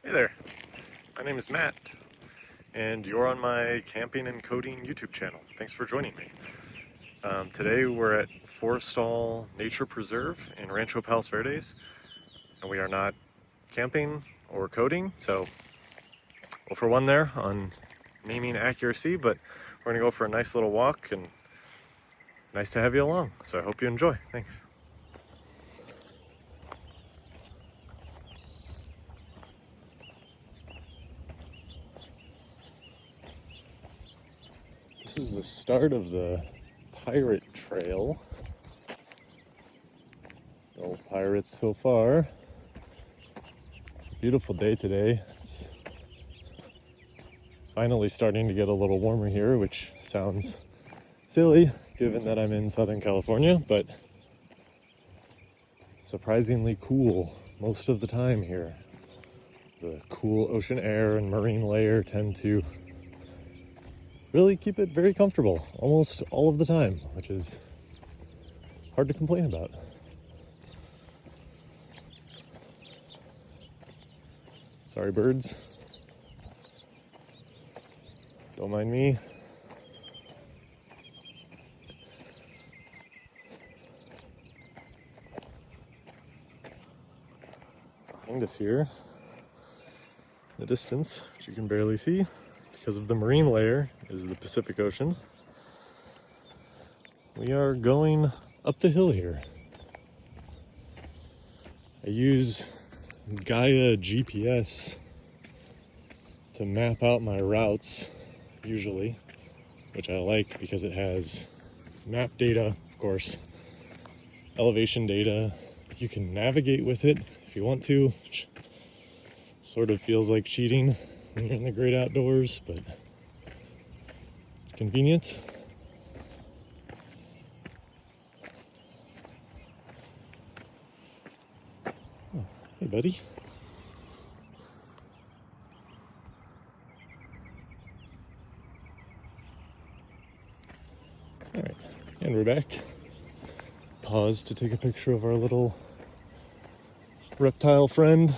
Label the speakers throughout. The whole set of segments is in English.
Speaker 1: Hey there, my name is Matt, and you're on my camping and coding YouTube channel. Thanks for joining me. Today we're at Forrestal Nature Reserve in Rancho Palos Verdes, and we are not camping or coding, so well for one there on naming accuracy, but we're gonna go for a nice little walk, and nice to have you along, so I hope you enjoy. Thanks. This is the start of the pirate trail. No pirates so far. It's a beautiful day today. It's finally starting to get a little warmer here, which sounds silly given that I'm in Southern California, but surprisingly cool most of the time here. The cool ocean air and marine layer tend to really keep it very comfortable almost all of the time, which is hard to complain about. Sorry, birds. Don't mind me. Behind us here, in the distance, which you can barely see because of the marine layer, is the Pacific Ocean. We are going up the hill here. I use Gaia GPS to map out my routes, usually, which I like because it has map data, of course, elevation data. You can navigate with it if you want to, which sort of feels like cheating when you're in the great outdoors, but it's convenient. Oh, hey, buddy. All right, and we're back. Pause to take a picture of our little reptile friend.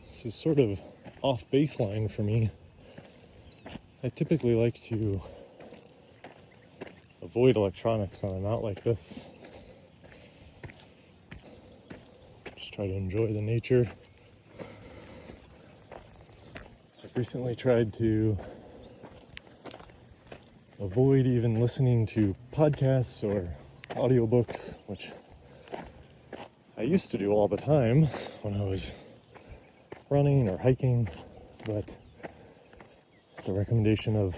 Speaker 1: This is sort of off baseline for me. I typically like to avoid electronics when I'm out like this. Just try to enjoy the nature. I've recently tried to avoid even listening to podcasts or audiobooks, which I used to do all the time when I was running or hiking, but the recommendation of,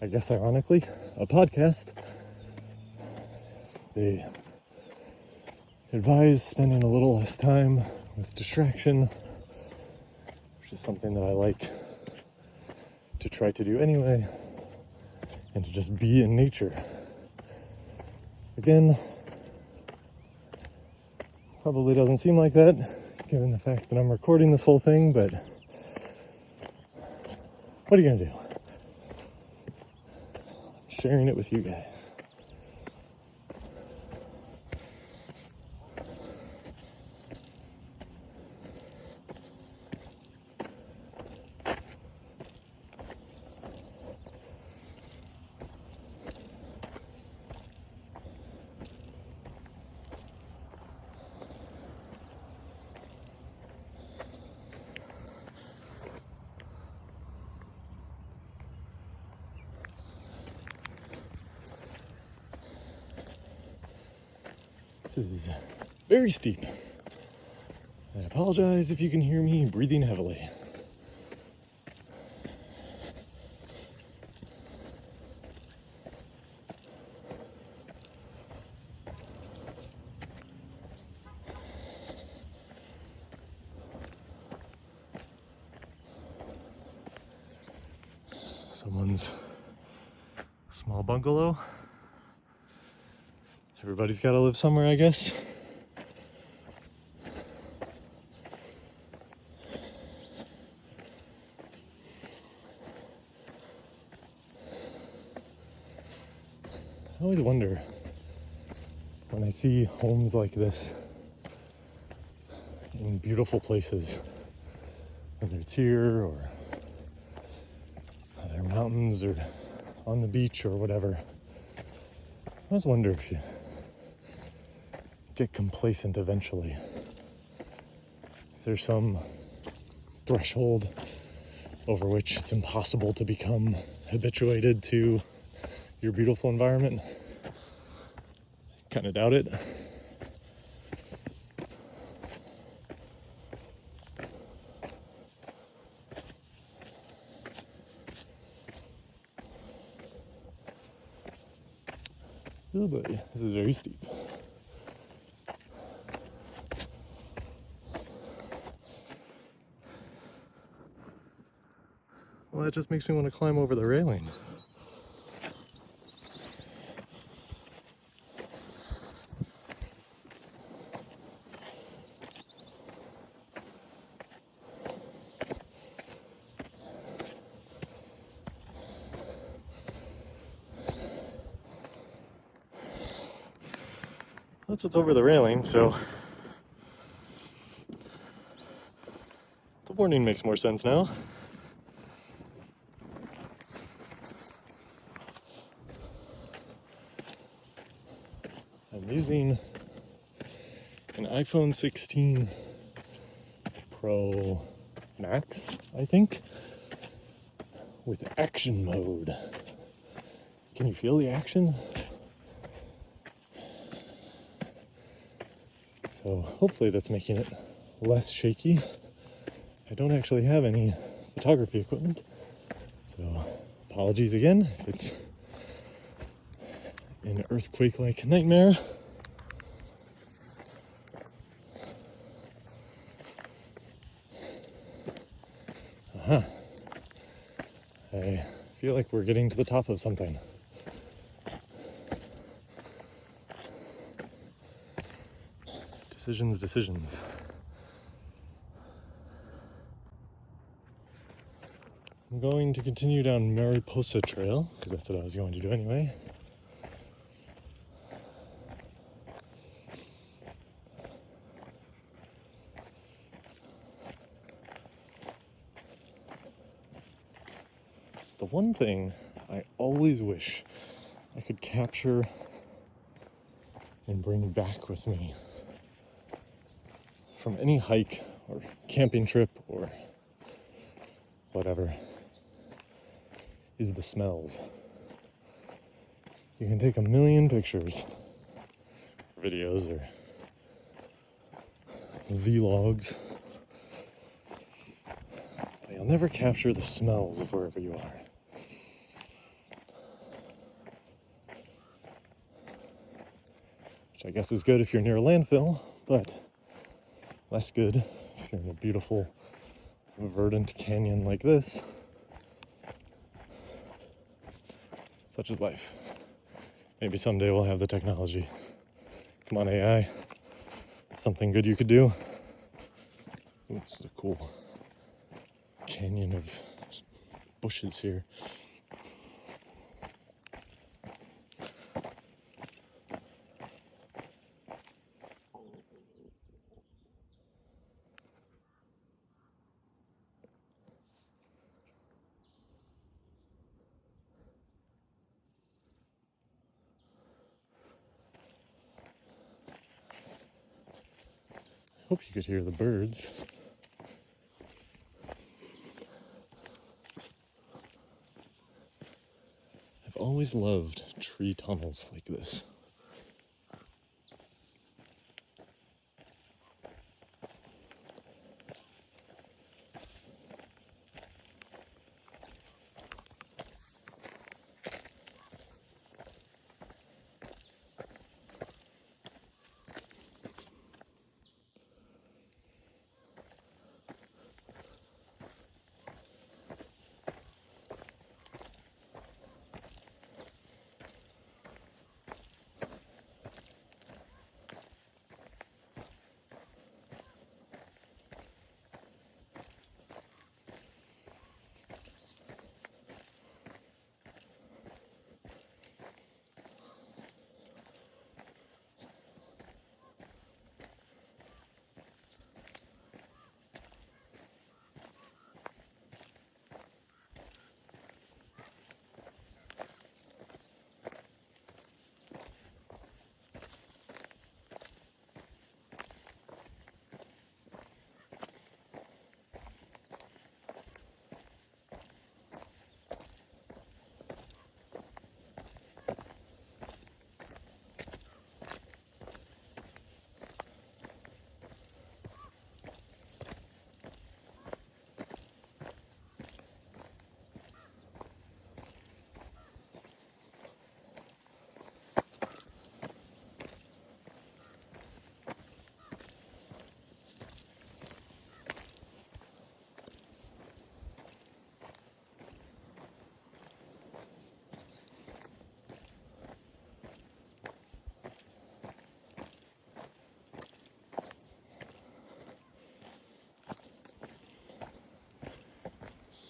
Speaker 1: I guess ironically, a podcast, they advise spending a little less time with distraction, which is something that I like to try to do anyway, and to just be in nature. Again, probably doesn't seem like that given the fact that I'm recording this whole thing, but what are you gonna do? I'm sharing it with you guys. This is very steep. I apologize if you can hear me breathing heavily. Someone's small bungalow. Everybody's got to live somewhere, I guess. I always wonder when I see homes like this in beautiful places, whether it's here or they're mountains or on the beach or whatever. I always wonder if you get complacent eventually. Is there some threshold over which it's impossible to become habituated to your beautiful environment? Kind of doubt it. Oh boy, this is very steep. Well, that just makes me want to climb over the railing. That's what's over the railing, so the warning makes more sense now. I'm using an iPhone 16 Pro Max, I think, with action mode. Can you feel the action? So hopefully that's making it less shaky. I don't actually have any photography equipment, so apologies again if it's an earthquake-like nightmare. I feel like we're getting to the top of something. Decisions. I'm going to continue down Mariposa Trail, because that's what I was going to do anyway. The one thing I always wish I could capture and bring back with me from any hike or camping trip or whatever is the smells. You can take a million pictures, videos, or vlogs, but you'll never capture the smells of wherever you are. Which I guess is good if you're near a landfill, but less good if you're in a beautiful, verdant canyon like this. Such is life. Maybe someday we'll have the technology. Come on, AI. Something good you could do. Ooh, this is a cool canyon of bushes here. Hope you could hear the birds. I've always loved tree tunnels like this.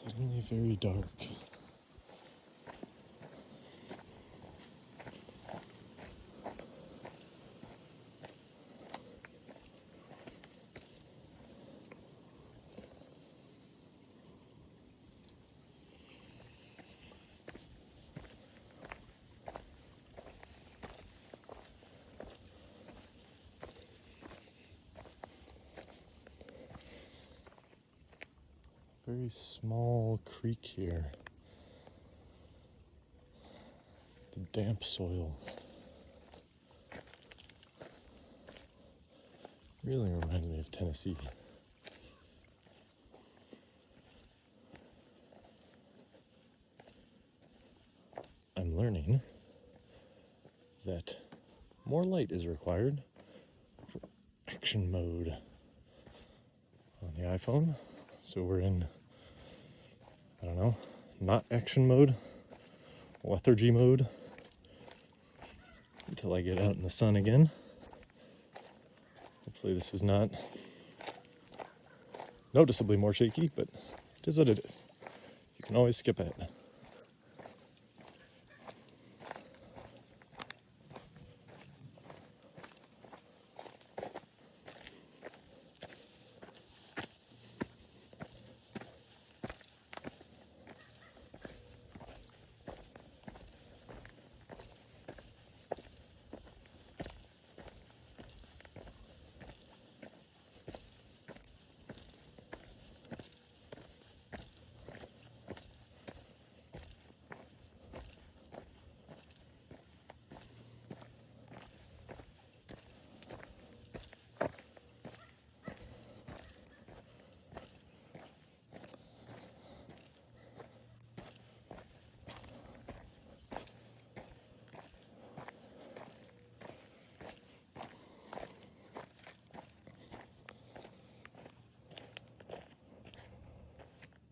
Speaker 1: Suddenly very dark. Very small creek here. The damp soil really reminds me of Tennessee. I'm learning that more light is required for action mode on the iPhone. So we're in, I don't know, not action mode, lethargy mode, until I get out in the sun again. Hopefully this is not noticeably more shaky, but it is what it is. You can always skip ahead.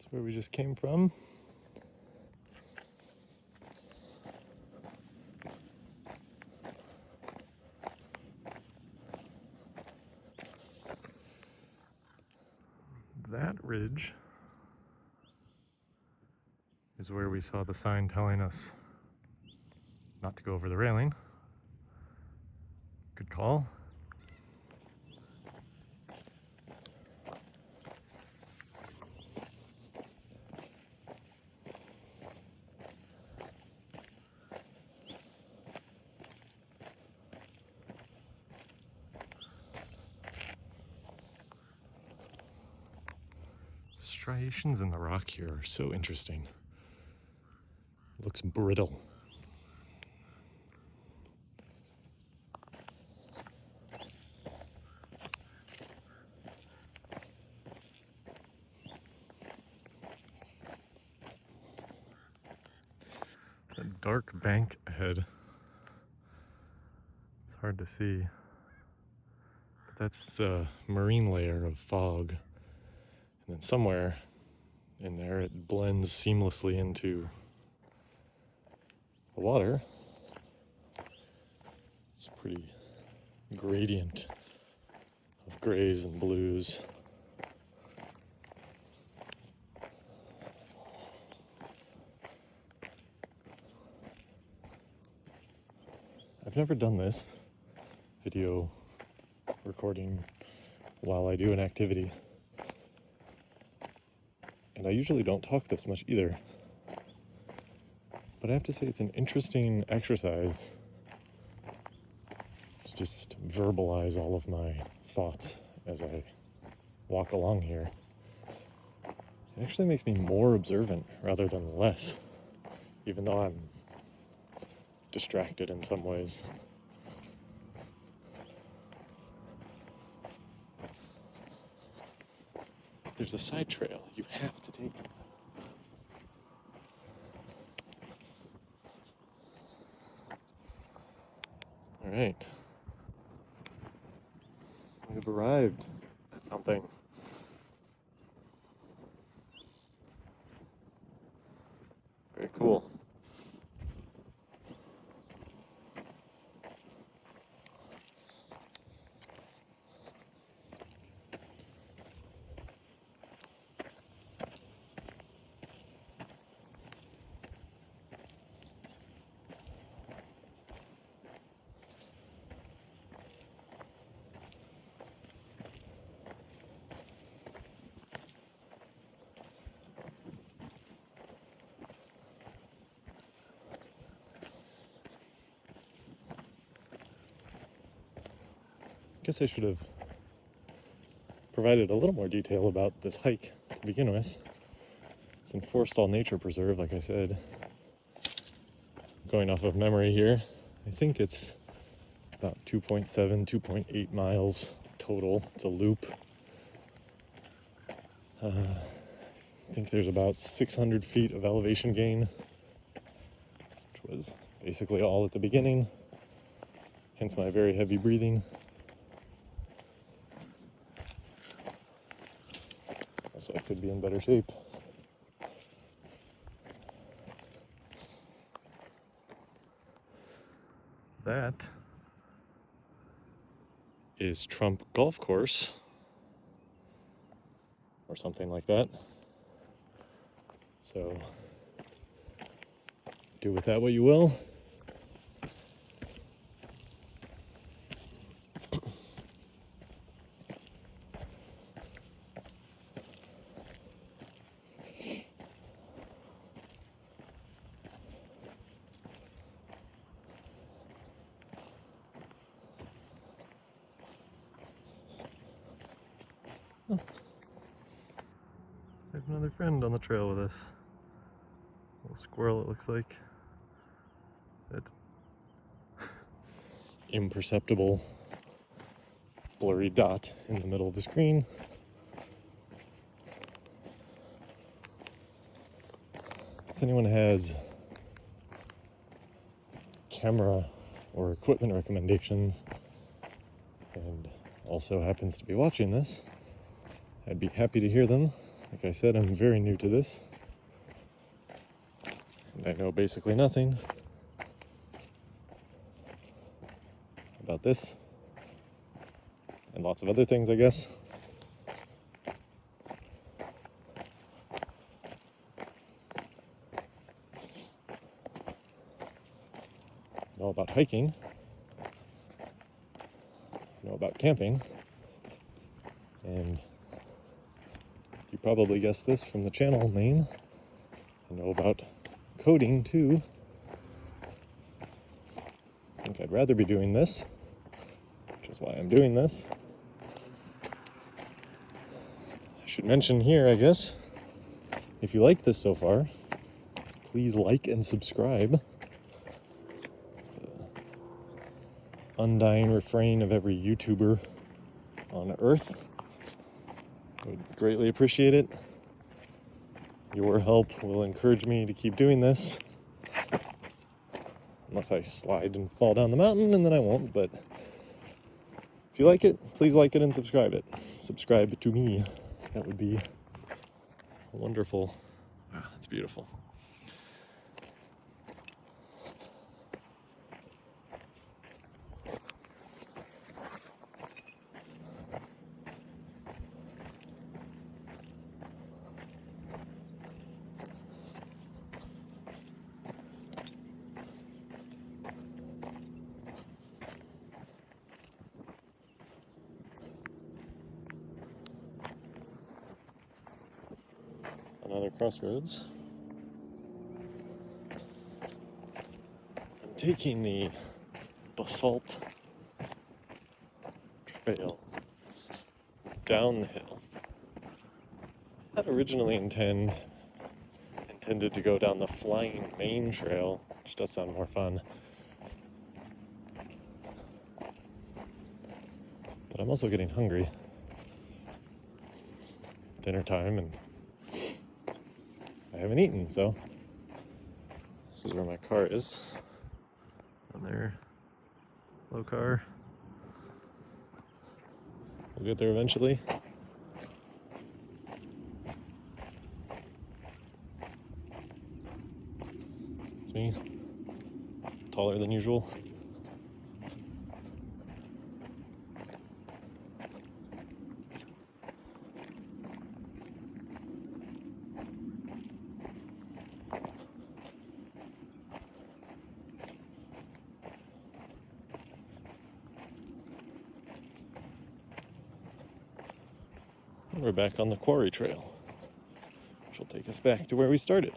Speaker 1: That's where we just came from. That ridge is where we saw the sign telling us not to go over the railing. Good call. Striations in the rock here are so interesting. It looks brittle. A dark bank ahead. It's hard to see. But that's the marine layer of fog. And then somewhere in there it blends seamlessly into the water. It's a pretty gradient of grays and blues. I've never done this video recording while I do an activity. And I usually don't talk this much either. But I have to say it's an interesting exercise to just verbalize all of my thoughts as I walk along here. It actually makes me more observant rather than less, even though I'm distracted in some ways. There's a side trail you have to take. All right. We've arrived at something. Very cool. guess I should have provided a little more detail about this hike to begin with. It's in Forrestal Nature Reserve, like I said. Going off of memory here, I think it's about 2.7, 2.8 miles total. It's a loop. I think there's about 600 feet of elevation gain, which was basically all at the beginning, hence my very heavy breathing. Also, I could be in better shape. That is Trump Golf Course, or something like that. So, do with that what you will. Oh. There's another friend on the trail with us. A little squirrel, it looks like. That imperceptible blurry dot in the middle of the screen. If anyone has camera or equipment recommendations and also happens to be watching this, I'd be happy to hear them. Like I said, I'm very new to this, and I know basically nothing about this and lots of other things, I guess. I know about hiking, I know about camping, and you probably guessed this from the channel name. I know about coding too. I think I'd rather be doing this, which is why I'm doing this. I should mention here, I guess, if you like this so far, please like and subscribe. It's the undying refrain of every YouTuber on Earth. I would greatly appreciate it. Your help will encourage me to keep doing this. Unless I slide and fall down the mountain, and then I won't, but if you like it, please like it and subscribe it. Subscribe to me. That would be wonderful. Wow, that's beautiful. Another crossroads. I'm taking the basalt trail down the hill. I had originally intended to go down the flying main trail, which does sound more fun. But I'm also getting hungry. It's dinner time and I haven't eaten, so this is where my car is. On there, low car. We'll get there eventually. It's me, taller than usual. We're back on the quarry trail, which will take us back to where we started.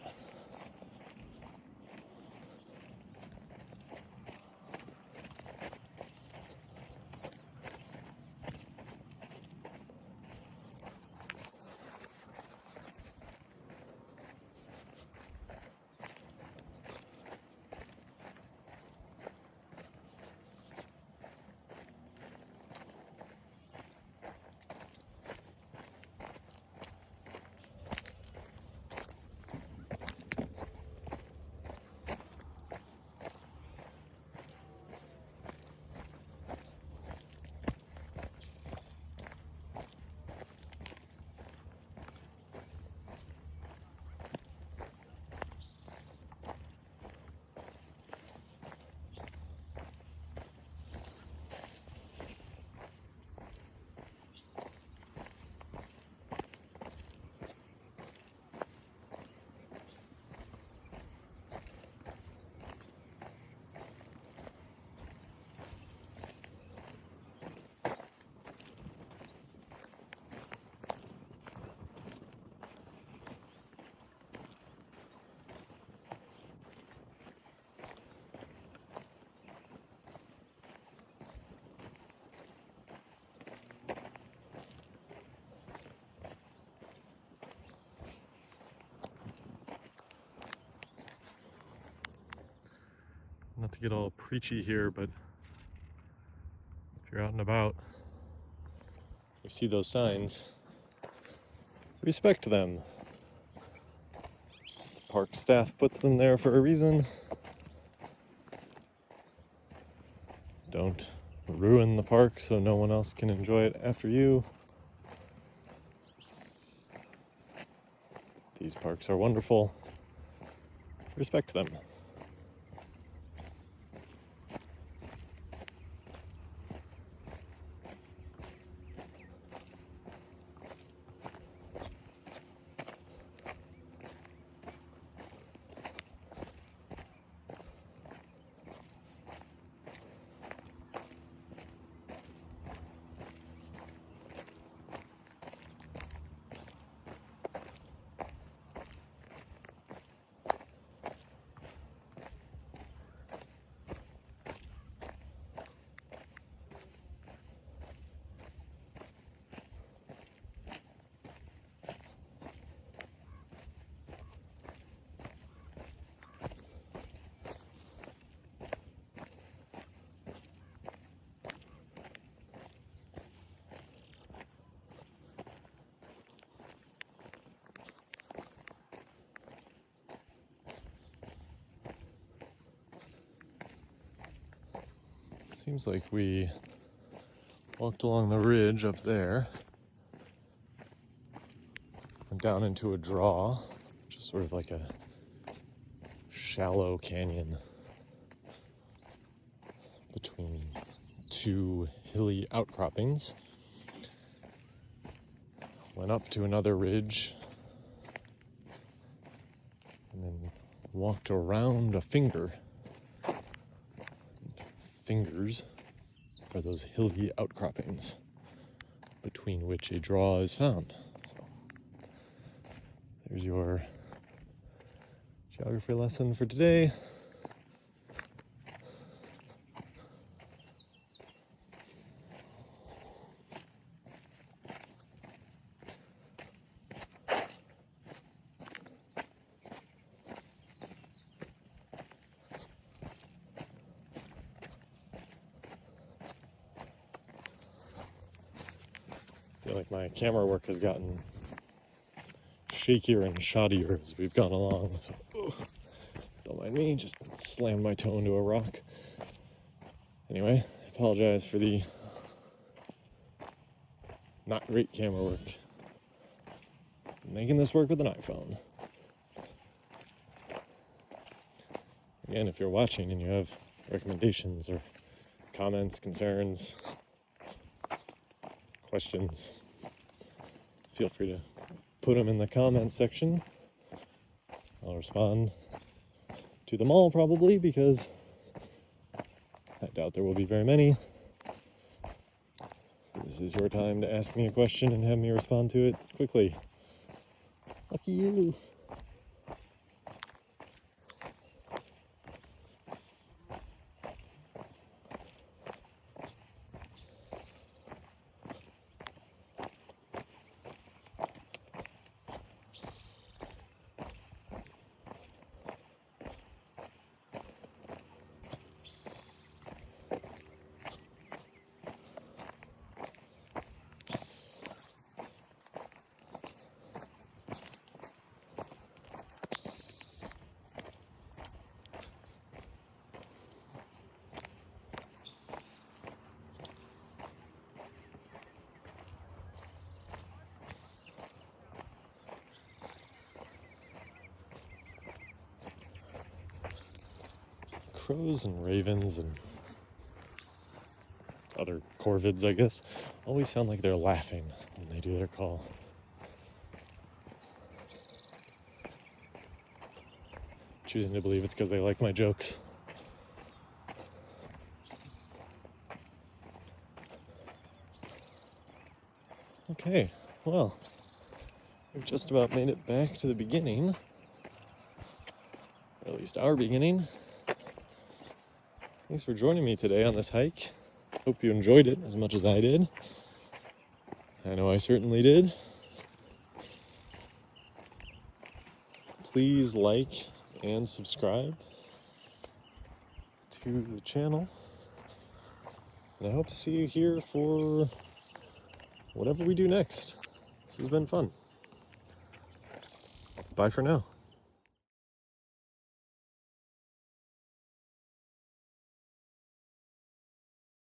Speaker 1: Not to get all preachy here, but if you're out and about, you see those signs, respect them. Park staff puts them there for a reason. Don't ruin the park so no one else can enjoy it after you. These parks are wonderful. Respect them. Seems like we walked along the ridge up there and down into a draw, which is sort of like a shallow canyon between two hilly outcroppings. Went up to another ridge and then walked around a finger. Fingers are those hilly outcroppings between which a draw is found. So there's your geography lesson for today. I feel like my camera work has gotten shakier and shoddier as we've gone along. So, don't mind me, just slammed my toe into a rock. Anyway, I apologize for the not great camera work. Making this work with an iPhone. Again, if you're watching and you have recommendations or comments, concerns, questions, feel free to put them in the comments section. I'll respond to them all probably, because I doubt there will be very many. So this is your time to ask me a question and have me respond to it quickly. Lucky you. Crows and ravens and other corvids, I guess, always sound like they're laughing when they do their call. Choosing to believe it's because they like my jokes. Okay, well, we've just about made it back to the beginning, or at least our beginning. Thanks for joining me today on this hike. Hope you enjoyed it as much as I did. I know I certainly did. Please like and subscribe to the channel. And I hope to see you here for whatever we do next. This has been fun. Bye for now.